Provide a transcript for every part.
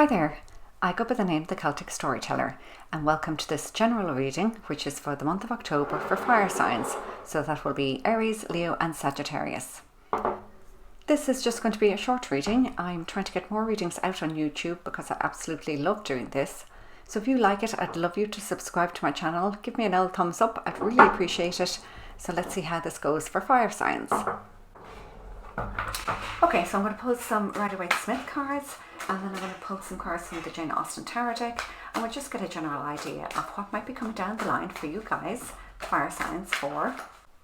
Hi there, I go by the name of the Celtic Storyteller, and welcome to this general reading which is for the month of October for fire signs, so that will be Aries, Leo and Sagittarius. This is just going to be a short reading. I'm trying to get more readings out on YouTube because I absolutely love doing this. So if you like it, I'd love you to subscribe to my channel, give me an old thumbs up, I'd really appreciate it. So let's see how this goes for fire signs. Okay, so I'm going to pull some Rider-Waite Smith cards, and then I'm going to pull some cards from the Jane Austen tarot deck, and we'll just get a general idea of what might be coming down the line for you guys, fire signs, for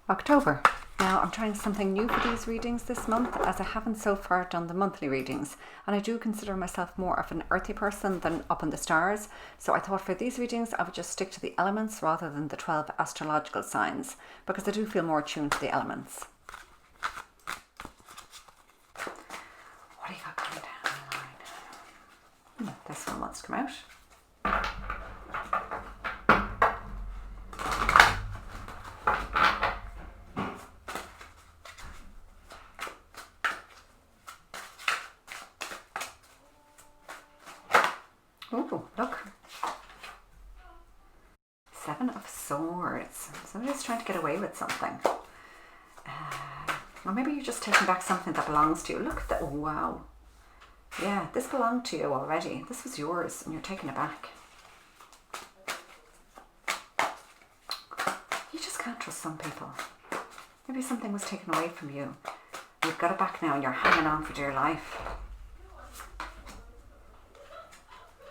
October. Now, I'm trying something new for these readings this month, as I haven't so far done the monthly readings, and I do consider myself more of an earthy person than up in the stars, so I thought for these readings I would just stick to the elements rather than the 12 astrological signs, because I do feel more attuned to the elements. What do you got coming down the line? This one wants to come out. Oh, look. 7 of Swords. Somebody's trying to get away with something. Or maybe you're just taking back something that belongs to you. Look at that. Oh, wow. Yeah, this belonged to you already. This was yours and you're taking it back. You just can't trust some people. Maybe something was taken away from you. You've got it back now and you're hanging on for dear life.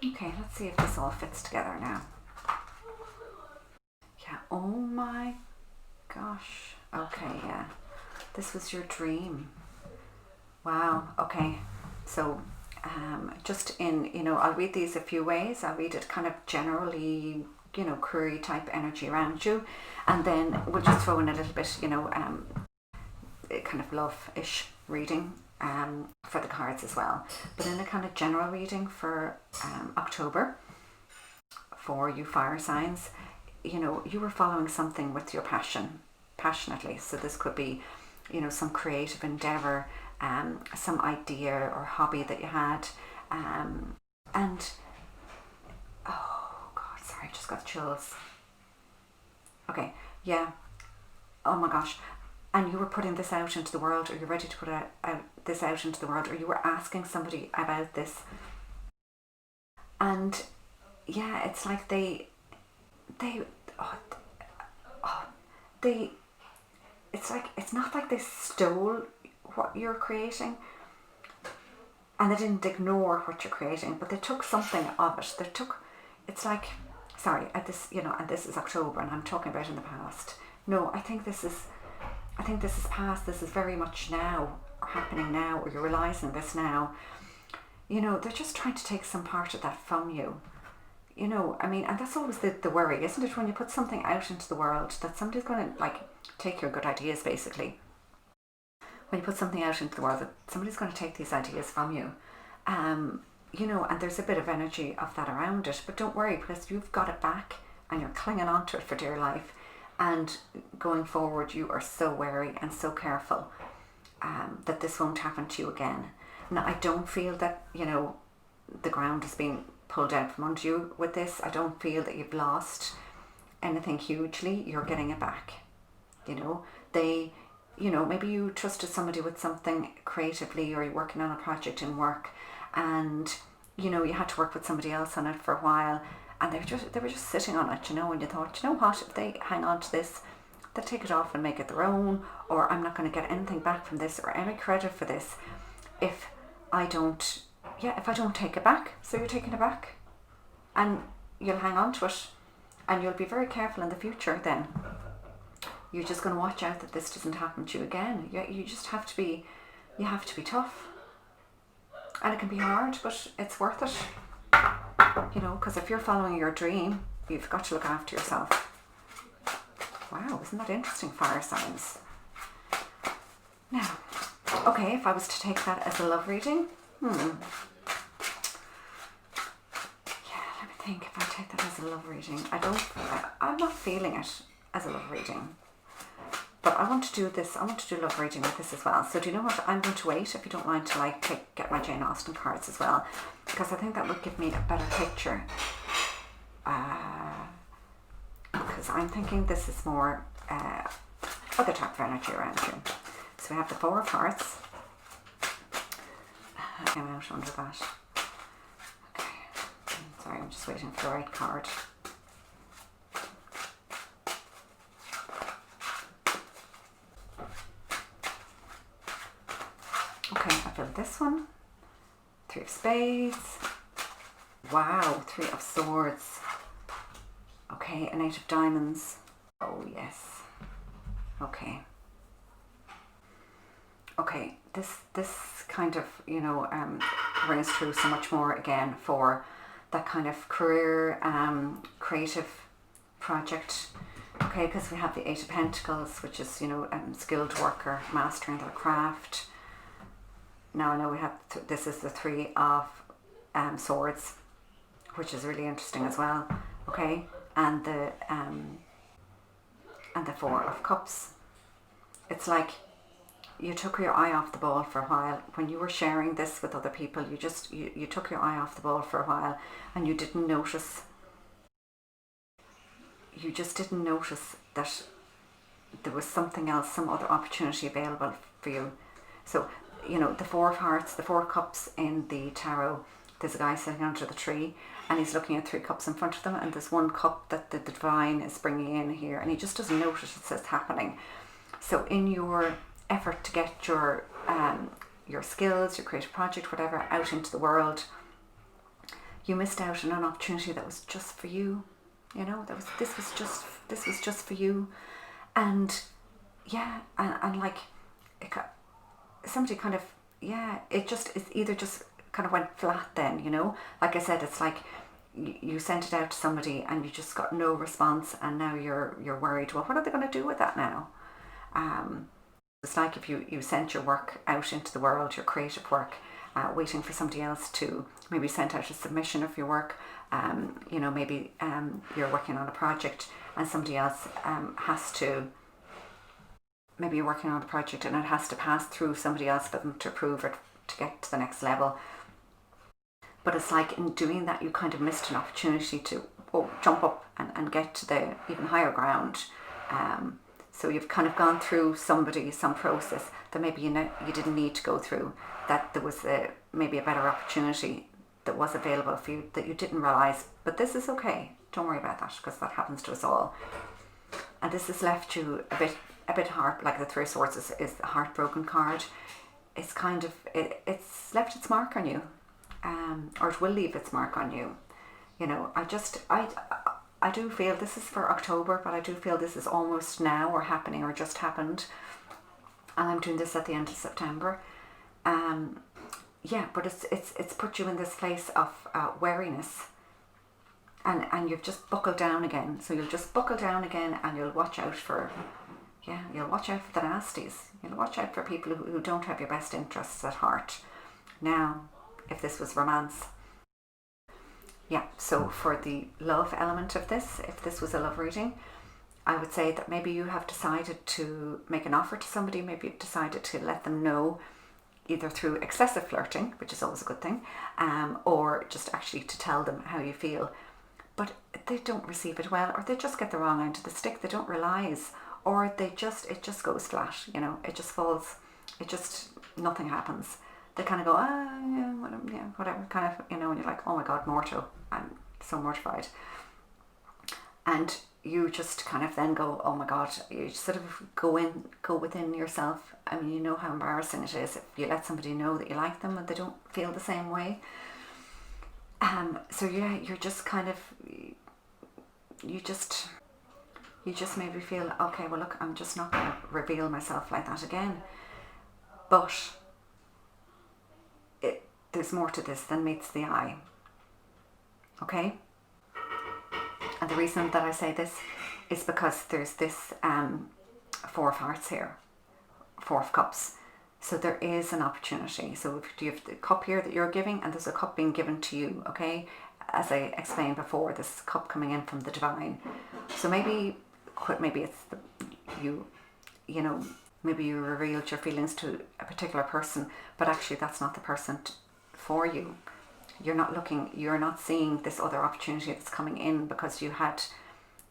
Okay, let's see if this all fits together now. Yeah, oh my gosh. Okay, yeah. This was your dream. Wow, okay. So, just in, I'll read these a few ways. I'll read it kind of generally, query type energy around you. And then we'll just throw in a little bit, kind of love-ish reading for the cards as well. But in a kind of general reading for October, for you fire signs, you were following something with your passionately. So this could be, some creative endeavor, some idea or hobby that you had, and oh god, sorry, I just got chills. Okay, yeah, oh my gosh, and you were putting this out into the world, or you're ready to put this out into the world, or you were asking somebody about this, and yeah, it's like it's like, it's not like they stole what you're creating and they didn't ignore what you're creating, but they took something of it. It's like, sorry, at this, and this is October and I'm talking about in the past. No, I think this is past. This is very much now, or happening now, or you're realizing this now. They're just trying to take some part of that from you. And that's always the worry, isn't it? When you put something out into the world, that somebody's going to take your good ideas, basically. When you put something out into the world, that somebody's going to take these ideas from you. And there's a bit of energy of that around it. But don't worry, because you've got it back and you're clinging on to it for dear life. And going forward, you are so wary and so careful that this won't happen to you again. Now, I don't feel that, the ground has been pulled out from under you with this. I don't feel that you've lost anything hugely. You're getting it back. Maybe you trusted somebody with something creatively, or you're working on a project in work, and you had to work with somebody else on it for a while, and they were just sitting on it, and you thought, what, if they hang on to this, they'll take it off and make it their own, or I'm not going to get anything back from this or any credit for this if I don't take it back. So you're taking it back and you'll hang on to it, and you'll be very careful in the future then. You're just going to watch out that this doesn't happen to you again. You just have to be tough. And it can be hard, but it's worth it. Because if you're following your dream, you've got to look after yourself. Wow, isn't that interesting, fire signs? Now, okay, if I was to take that as a love reading, yeah, let me think. If I take that as a love reading, I'm not feeling it as a love reading. But I want to do this, I want to do love reading with this as well. So do you know what, I'm going to wait, if you don't mind, to like get my Jane Austen cards as well, because I think that would give me a better picture. Because I'm thinking this is more other type of energy around you. So we have the Four of Hearts. I'm out under that. Okay, sorry, I'm just waiting for the right card. Okay, I feel this one. Three of Spades. Wow, Three of Swords. Okay, an Eight of Diamonds. Oh yes. Okay. Okay, this kind of, you know, rings through so much more again for that kind of career, creative project. Okay, because we have the Eight of Pentacles, which is, you know, skilled worker, mastering their craft. Now I know we have, this is the Three of Swords, which is really interesting as well. Okay, and the Four of Cups. It's like you took your eye off the ball for a while. When you were sharing this with other people, you took your eye off the ball for a while, and you didn't notice. You just didn't notice that there was something else, some other opportunity available for you. So, you know, the Four of Hearts, the Four of Cups in the tarot, there's a guy sitting under the tree and he's looking at three cups in front of them, and there's one cup that the divine is bringing in here, and he just doesn't notice it's happening. So in your effort to get your skills, your creative project, whatever, out into the world, you missed out on an opportunity that was just for you. You know, this was just for you. And yeah, and like somebody kind of, yeah, it's either just kind of went flat then, you know. Like I said, it's like you sent it out to somebody and you just got no response, and now you're worried, well, what are they going to do with that now? It's like if you sent your work out into the world, your creative work, waiting for somebody else to maybe send out a submission of your work. You know, maybe you're working on a project and somebody else has to, maybe you're working on a project and it has to pass through somebody else for them to approve it to get to the next level. But it's like in doing that, you kind of missed an opportunity to jump up and get to the even higher ground. So you've kind of gone through some process that maybe you didn't need to go through, that there was maybe a better opportunity that was available for you that you didn't realise. But this is okay. Don't worry about that, because that happens to us all. And this has left you a bit heart, like the Three of Swords is the heartbroken card. It's kind of, it's left its mark on you, or it will leave its mark on you. You know, I do feel this is for October, but I do feel this is almost now or happening or just happened. And I'm doing this at the end of September. Yeah, but it's put you in this place of wariness. And you've just buckled down again. So you'll just buckle down again, and you'll watch out for, you'll watch out for the nasties. You'll watch out for people who don't have your best interests at heart. Now, if this was romance. Yeah, so for the love element of this, if this was a love reading, I would say that maybe you have decided to make an offer to somebody, maybe you've decided to let them know, either through excessive flirting, which is always a good thing, or just actually to tell them how you feel. But they don't receive it well, or they just get the wrong end of the stick, they don't realise, or it just goes flat, you know, it just falls, nothing happens. They kind of go, whatever, kind of, you know, and you're like, oh my God, mortal, I'm so mortified. And you just kind of then go, oh my God, you sort of go within yourself. I mean, you know how embarrassing it is if you let somebody know that you like them and they don't feel the same way. So yeah, you're just kind of, you just maybe feel, okay, well look, I'm just not going to reveal myself like that again. But there's more to this than meets the eye. Okay? And the reason that I say this is because there's this Four of Hearts here, Four of Cups. So there is an opportunity. So if you have the cup here that you're giving, and there's a cup being given to you, okay? As I explained before, this cup coming in from the divine. So maybe it's you know, maybe you revealed your feelings to a particular person, but actually that's not the person for you. You're not seeing this other opportunity that's coming in because you had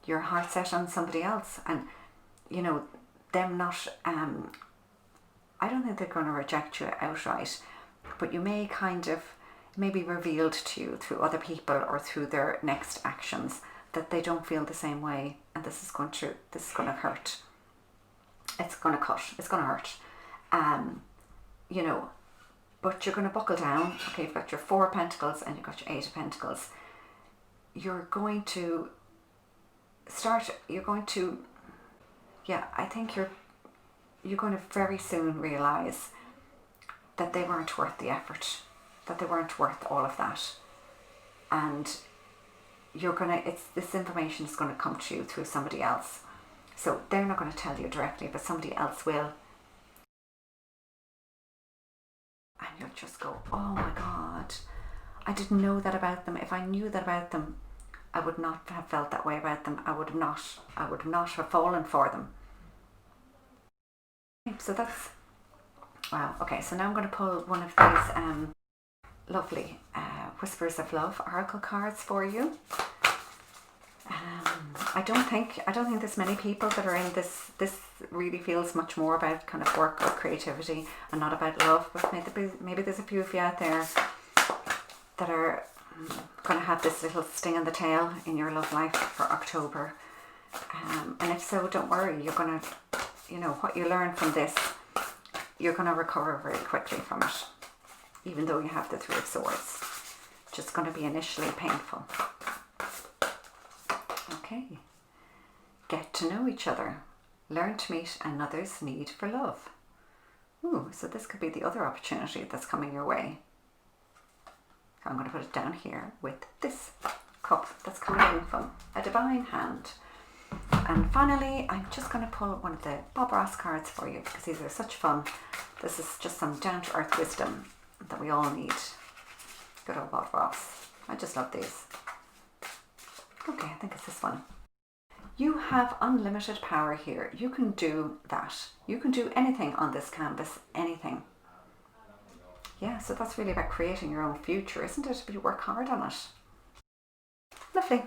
your heart set on somebody else. And, you know, them not, I don't think they're going to reject you outright, but you may be revealed to you through other people or through their next actions that they don't feel the same way, and this is going to hurt. It's going to cut. It's going to hurt. You know, but you're going to buckle down. Okay, you've got your 4 of Pentacles and you've got your 8 of Pentacles. You're going to, I think you're going to very soon realise that they weren't worth the effort, that they weren't worth all of that. And this information is going to come to you through somebody else. So they're not going to tell you directly, but somebody else will. And you'll just go, oh my God, I didn't know that about them. If I knew that about them, I would not have felt that way about them. I would not have fallen for them. So that's, wow. Okay, so now I'm going to pull one of these lovely Whispers of Love oracle cards for you. I don't think there's many people that are in this. This really feels much more about kind of work or creativity and not about love. But maybe there's a few of you out there that are going to have this little sting in the tail in your love life for October. And if so, don't worry. You're going to, you know, what you learn from this, you're going to recover very quickly from it. Even though you have the 3 of Swords. It's just going to be initially painful. Okay. Get to know each other. Learn to meet another's need for love. Ooh, so this could be the other opportunity that's coming your way. So I'm going to put it down here with this cup that's coming in from a divine hand. And finally, I'm just going to pull one of the Bob Ross cards for you because these are such fun. This is just some down-to-earth wisdom that we all need. Good old Bob Ross. I just love these. Okay, I think it's this one. You have unlimited power here. You can do that. You can do anything on this canvas, anything. Yeah, so that's really about creating your own future, isn't it? But you work hard on it. Lovely.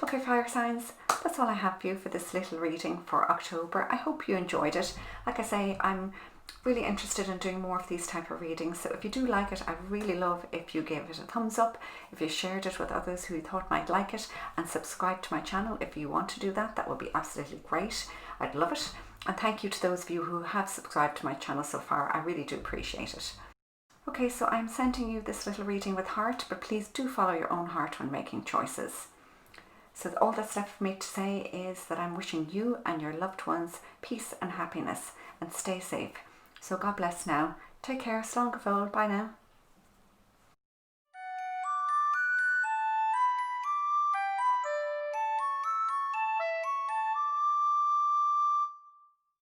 Okay, fire signs, that's all I have for you for this little reading for October. I hope you enjoyed it. Like I say, I'm really interested in doing more of these type of readings, so if you do like it, I really love if you gave it a thumbs up, if you shared it with others who you thought might like it, and subscribe to my channel if you want to do that. That would be absolutely great. I'd love it. And thank you to those of you who have subscribed to my channel so far. I really do appreciate it. Okay, so I'm sending you this little reading with heart, but please do follow your own heart when making choices. So all that's left for me to say is that I'm wishing you and your loved ones peace and happiness, and stay safe. So God bless now. Take care. Slán go fóill. Bye now.